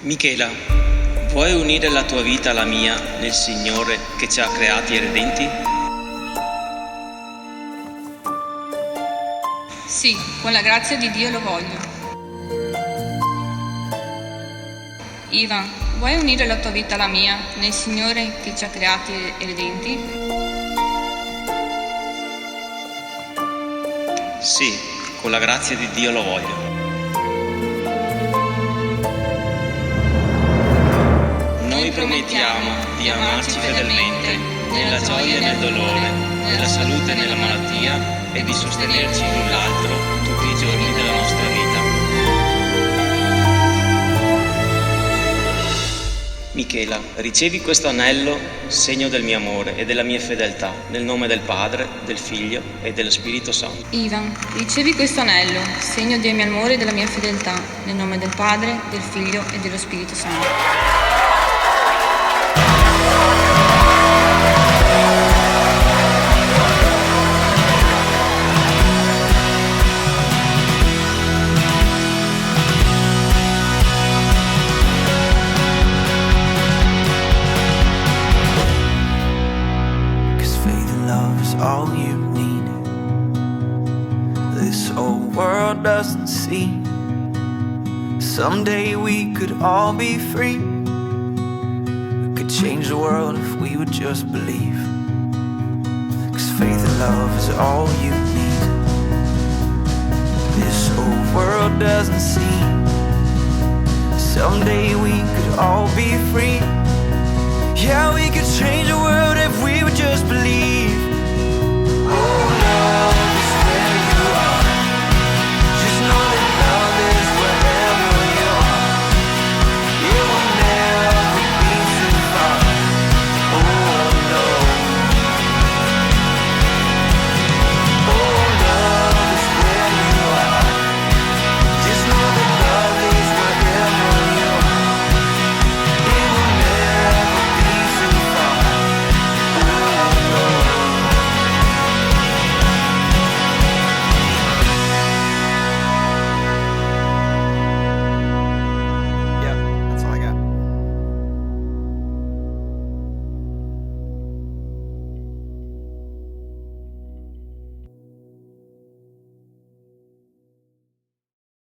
Michela, vuoi unire la tua vita alla mia nel Signore che ci ha creati e redenti? Sì, con la grazia di Dio lo voglio. Ivan, vuoi unire la tua vita alla mia nel Signore che ci ha creati e redenti? Sì, con la grazia di Dio lo voglio. Noi promettiamo di amarci fedelmente, nella gioia e nel dolore, nella salute e nella malattia, e di sostenerci l'un l'altro tutti i giorni della nostra vita. Michela, ricevi questo anello, segno del mio amore e della mia fedeltà, nel nome del Padre, del Figlio e dello Spirito Santo. Ivan, ricevi questo anello, segno del mio amore e della mia fedeltà, nel nome del Padre, del Figlio e dello Spirito Santo. All you need, this whole world doesn't see. Someday we could all be free. We could change the world if we would just believe. 'Cause faith and love is all you need. This whole world doesn't see. Someday we could all be free. Yeah, we could change the